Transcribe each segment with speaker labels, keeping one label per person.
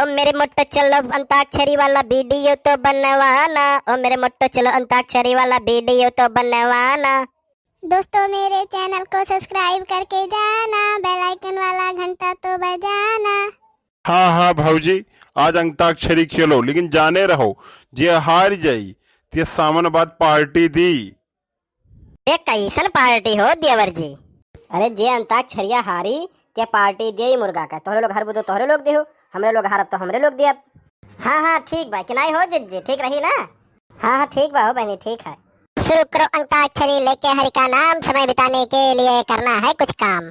Speaker 1: ओ मेरे मोटो चलो अंताक्षरी वाला वीडियो तो बनवाना, ओ मेरे मोटो चलो अंताक्षरी वाला वीडियो तो बनवाना।
Speaker 2: दोस्तों मेरे चैनल को सब्सक्राइब करके जाना, बेल आइकन वाला घंटा तो बजाना।
Speaker 3: हाँ हाँ भाऊजी, आज अंताक्षरी खेलो, लेकिन जाने रहो जे हार जाई ते सामन बाद पार्टी दी।
Speaker 1: ये कैसन पार्टी हो देवर जी? अरे जे अंताक्षरिया हारी ते पार्टी दे मुर्गा का। तोहरे लोग हर बुदो तोहरे लोग देहो, हमरे लोग हारब तो हमरे लोग दिया। हाँ हाँ ठीक बा, कि नहीं हो जिज्जी, ठीक रही ना? हाँ हाँ ठीक बा हो बहनी, ठीक है।
Speaker 2: शुरू करो अंताक्षरी लेके हरि का नाम, समय बिताने के लिए करना है कुछ काम।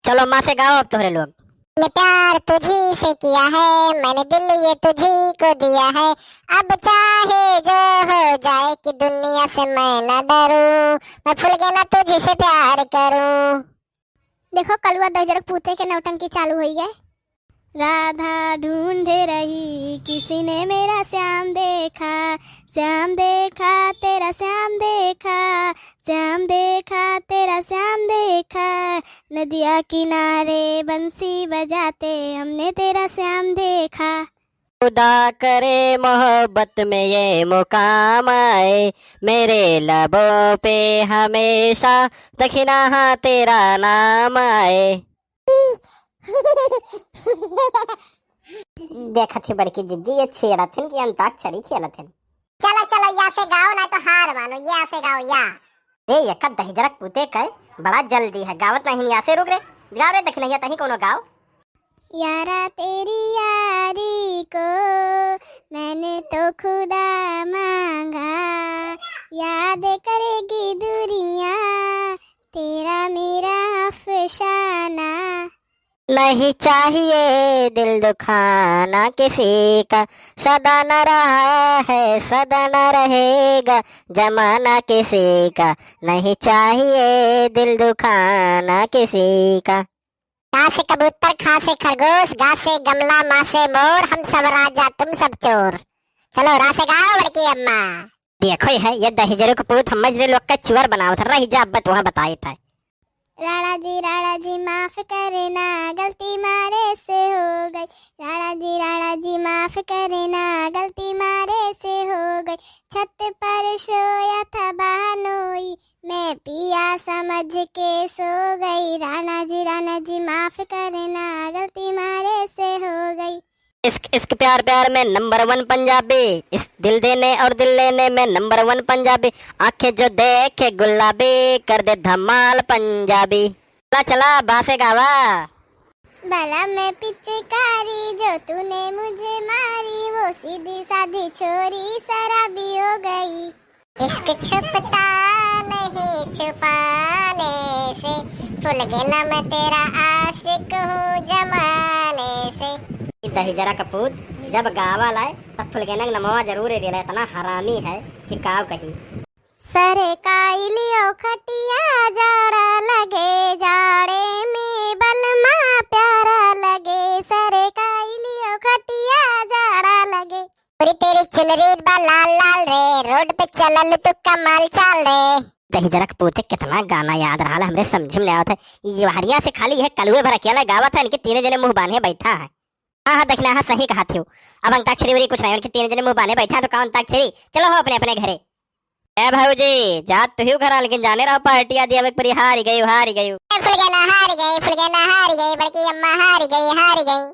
Speaker 1: चलो माँ से गाओ अब तोहरे लोग।
Speaker 2: मैंने प्यार तुझी से किया है, मैंने दिल ये तुझी को दिया है, अब चाहे जो हो जाए कि दुनिया से मैं न डरूं, मैं भूल के ना तुझी से प्यार करूं। देखो कलुआ दजरक पूते के नौटंकी चालू हुई है। राधा ढूंढे रही किसी ने मेरा श्याम देखा, श्याम देखा तेरा श्याम देखा, श्याम देखा तेरा श्याम देखा, नदिया किनारे बंसी बजाते हमने तेरा श्याम देखा।
Speaker 1: खुदा करे मोहब्बत में ये मुकाम आए, मेरे लबों पे हमेशा दखिना हाँ तेरा नाम आए। देखा थी बड़की जिज्जी ये छेड़ा थे कि अंताक्षरी खेला थे।
Speaker 2: चलो चलो यहाँ से गाओ ना तो हार मानो, यहाँ से गाओ या।
Speaker 1: ए ये कद दही जरक पूते कहे बड़ा जल्दी है, गावत नहीं यहाँ से रुक रे, गाओ रे दखिना तही कोनो गाओ।
Speaker 2: यारा तेरी यारी को मैंने तो खुदा मांगा, याद करेगी दूरियां तेरा मेरा अफसाना।
Speaker 1: नहीं चाहिए दिल दुखाना किसी का, सदा न रहा है सदा न रहेगा जमाना किसी का, नहीं चाहिए दिल दुखाना किसी का।
Speaker 2: का से कबूतर खा से खरगोश, गा से गमला माँ से मोर, हम सब राजा तुम सब चोर। चलो रासे गाओ बड़की अम्मा।
Speaker 1: देखो है ये दहेजरे को पूत हम लोग का चुअर बनाओ था, रही जा अब वहाँ बताए था।
Speaker 2: राणा जी माफ करे ना, गलती मारे से हो गई। राणा जी माफ करे ना, गलती मारे से हो गई। छत पर सोया था बहनोई, मैं पिया समझ के सो गई। राणा जी माफ करे ना, गलती मारे से हो गई।
Speaker 1: इश्क प्यार प्यार में नंबर 1 पंजाबी, इस दिल देने और दिल लेने में नंबर 1 पंजाबी, आंखें जो देखे गुलाबी कर दे धमाल पंजाबी। चला चला बासे गावा।
Speaker 2: भला मैं पिचकारी जो तूने मुझे मारी, वो सीधी साधी छोरी शराबी हो गई। इश्क छुपता नहीं छुपाने से, भूल गया ना मैं तेरा आशिक हूँ जमाने से।
Speaker 1: दही जरा कपूत जब गावा लाए तब फुलगेनक नमवा जरूर दिला, इतना हरामी है कि काव कही।
Speaker 2: सरे काई लियो खटिया, जाड़ा लगे जाड़े में बलमा प्यारा लगे। सरे काई लियो खटिया, जाड़ा लगे। पूरी तेरी चुनरी बा लाल लाल रे, रोड पे चलल तू कमाल चाल रे।
Speaker 1: दही जरा कपूत कितना गाना याद रहा हमरे समझ में आया था। ये हरिया से खाली है कलुए भर अकेला गावा था, इनके तीनों जने मुंह बांधे बैठा है। हाँ दखना हाँ सही कहा थी। अब अंताक्षरी वरी कुछ नहीं, उनके तीनों जने मुंह बांधे बैठा तो कौन अंताक्षरी। चलो हो अपने अपने घरे। ए भाऊजी जात तो ही घरा, लेकिन जाने रहो पार्टी आदि अब पूरी हारी गई हारी गई।
Speaker 2: फुल गया ना हार गई, फुल गया ना हार गई, बड़की अम्मा हार गई हार गई।